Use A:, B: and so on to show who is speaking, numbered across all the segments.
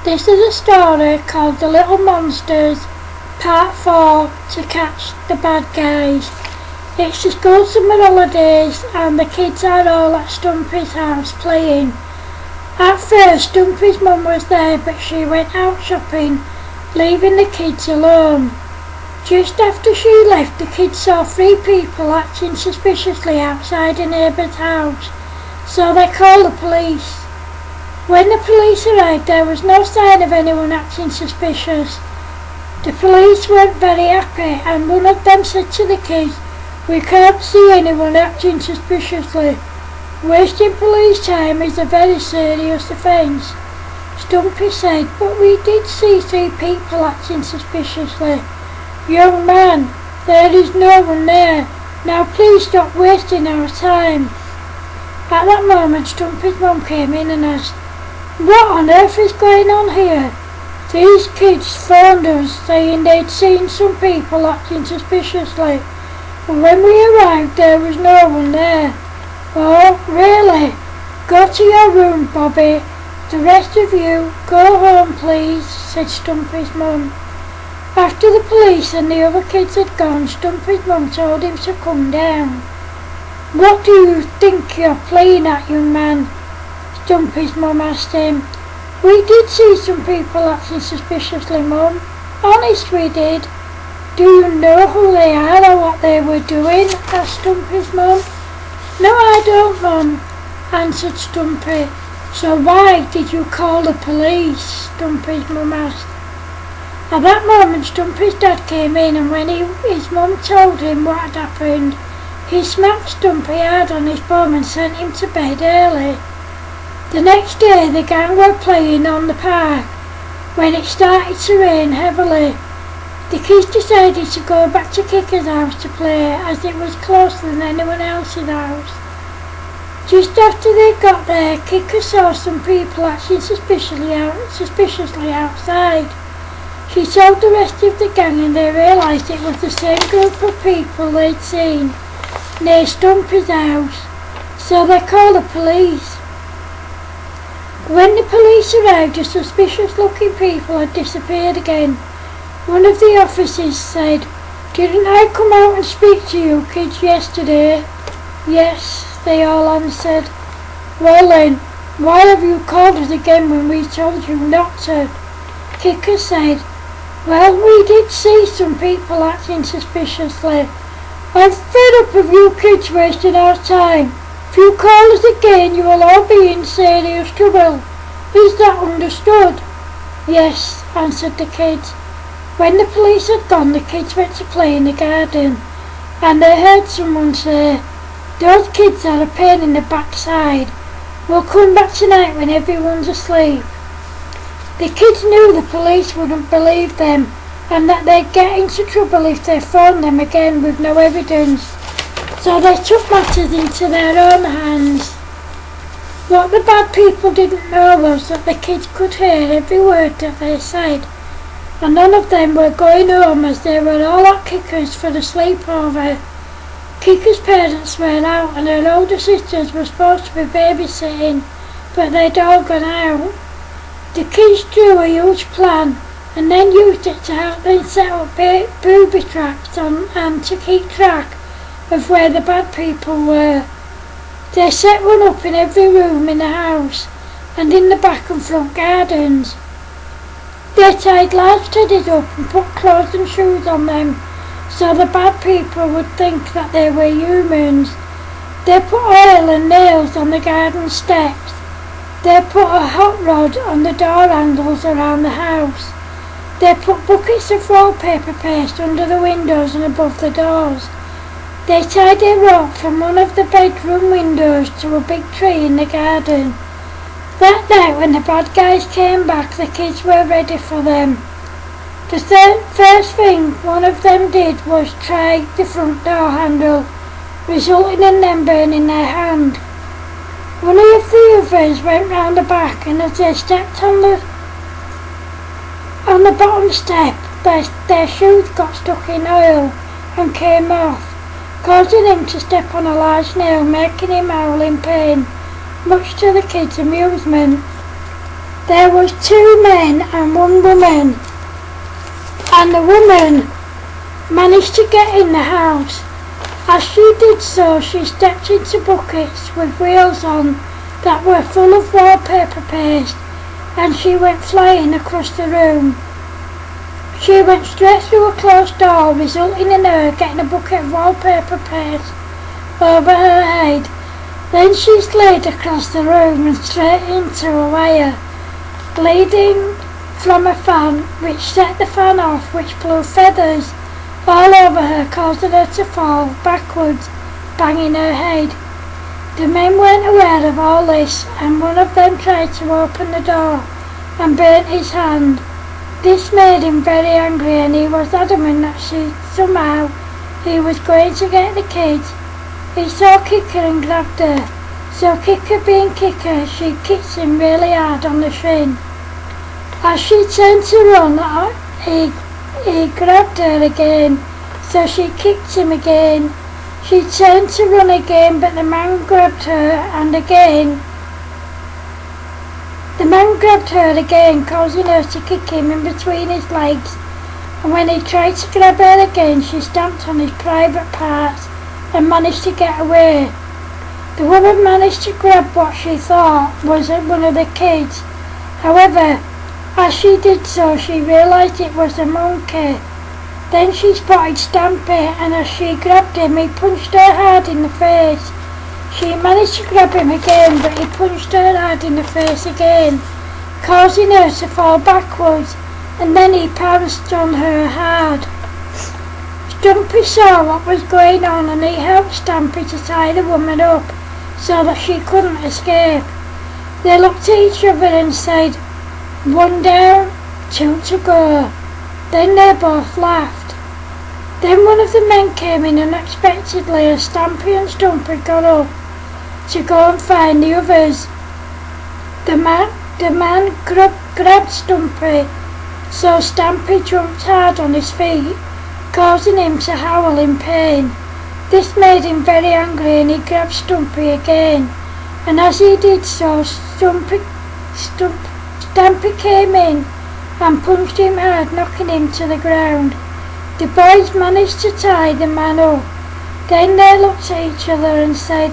A: This is a story called The Little Monsters, Part 4, To Catch the Bad Guys. It's the school summer holidays and the kids are all at Stumpy's house playing. At first Stumpy's mum was there, but she went out shopping, leaving the kids alone. Just after she left, the kids saw 3 people acting suspiciously outside a neighbour's house, so they called the police. When the police arrived, there was no sign of anyone acting suspicious. The police weren't very happy, and one of them said to the kids, "We can't see anyone acting suspiciously. Wasting police time is a very serious offence." Stumpy said, "But we did see 3 people acting suspiciously." "Young man, there is no one there. Now please stop wasting our time." At that moment, Stumpy's mum came in and asked, "What on earth is going on here?" "These kids phoned us saying they'd seen some people acting suspiciously, but when we arrived there was no one there." "Oh, really? Go to your room, Bobby. The rest of you, go home please," said Stumpy's mum. After the police and the other kids had gone, Stumpy's mum told him to come down. "What do you think you're playing at, young man?" Stumpy's mum asked him. "We did see some people acting suspiciously, Mum. Honest we did." "Do you know who they are or what they were doing?" asked Stumpy's mum. "No, I don't, Mum," answered Stumpy. "So why did you call the police?" Stumpy's mum asked. At that moment Stumpy's dad came in, and when his mum told him what had happened, he smacked Stumpy hard on his bum and sent him to bed early. The next day the gang were playing on the park when it started to rain heavily. The kids decided to go back to Kicker's house to play, as it was closer than anyone else's house. Just after they got there, Kicker saw some people acting suspiciously outside. She told the rest of the gang and they realised it was the same group of people they'd seen near Stumpy's house, so they called the police. When the police arrived, the suspicious-looking people had disappeared again. One of the officers said, "Didn't I come out and speak to you kids yesterday?" "Yes," they all answered. "Well then, why have you called us again when we told you not to?" Kicker said, "Well, we did see some people acting suspiciously. I'm fed up of you kids wasting our time. If you call us again, you will all be in serious trouble. Is that understood?" "Yes," answered the kids. When the police had gone, the kids went to play in the garden, and they heard someone say, "Those kids are a pain in the backside. We'll come back tonight when everyone's asleep." The kids knew the police wouldn't believe them, and that they'd get into trouble if they phoned them again with no evidence. So they took matters into their own hands. What the bad people didn't know was that the kids could hear every word that they said, and none of them were going home as they were all at Kicker's for the sleepover. Kicker's parents were out and her older sisters were supposed to be babysitting, but they'd all gone out. The kids drew a huge plan and then used it to help them set up booby traps and to keep track of where the bad people were. They set one up in every room in the house and in the back and front gardens. They tied large teddies up and put clothes and shoes on them so the bad people would think that they were humans. They put oil and nails on the garden steps. They put a hot rod on the door handles around the house. They put buckets of wallpaper paste under the windows and above the doors. They tied a rope from one of the bedroom windows to a big tree in the garden. That night when the bad guys came back, the kids were ready for them. The first thing one of them did was try the front door handle, resulting in them burning their hand. One of the others went round the back, and as they stepped on the bottom step, their shoes got stuck in oil and came off, causing him to step on a large nail, making him howl in pain, much to the kids' amusement. There was 2 men and 1 woman, and the woman managed to get in the house. As she did so, she stepped into buckets with wheels on that were full of wallpaper paste, and she went flying across the room. She went straight through a closed door, resulting in her getting a bucket of wallpaper paste over her head. Then she slid across the room and straight into a wire leading from a fan, which set the fan off, which blew feathers all over her, causing her to fall backwards, banging her head. The men weren't aware of all this, and one of them tried to open the door and burnt his hand. This made him very angry, and he was adamant that somehow he was going to get the kids. He saw Kicker and grabbed her. So Kicker being Kicker, she kicked him really hard on the shin. As she turned to run, he grabbed her again, so she kicked him again. She turned to run again, but the man grabbed her, and again the man grabbed her again, causing her to kick him in between his legs. And when he tried to grab her again, she stamped on his private parts and managed to get away. The woman managed to grab what she thought was one of the kids. However, as she did so, she realised it was a monkey. Then she spotted Stampy, and as she grabbed him, he punched her hard in the face. She managed to grab him again, but he punched her hard in the face again, causing her to fall backwards, and then he pounced on her hard. Stumpy saw what was going on, and he helped Stampy to tie the woman up so that she couldn't escape. They looked at each other and said, "1 down, 2 to go." Then they both laughed. Then one of the men came in unexpectedly, and Stampy and Stumpy got up to go and find the others. The man grabbed Stumpy, so Stampy jumped hard on his feet, causing him to howl in pain. This made him very angry, and he grabbed Stumpy again, and as he did so, Stampy came in and punched him hard, knocking him to the ground. The boys managed to tie the man up. Then they looked at each other and said,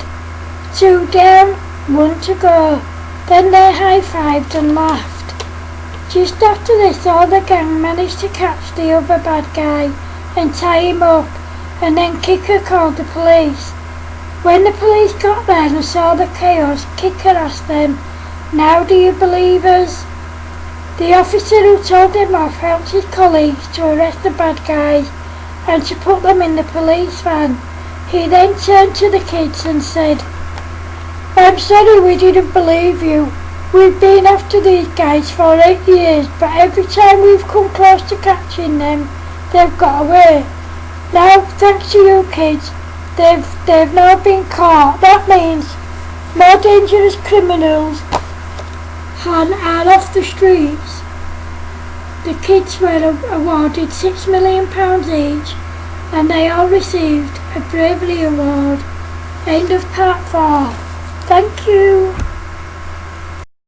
A: "2 down, 1 to go." Then they high-fived and laughed. Just after this, all the gang managed to catch the other bad guy and tie him up, and then Kicker called the police. When the police got there and saw the chaos, Kicker asked them, "Now do you believe us?" The officer who told him off helped his colleagues to arrest the bad guys and to put them in the police van. He then turned to the kids and said, "I'm sorry we didn't believe you. We've been after these guys for 8 years, but every time we've come close to catching them, they've got away. Now, thanks to you kids, they've now been caught. That means more dangerous criminals are off the streets." The kids were awarded £6 million each, and they all received a bravery award. End of part 4. Thank you.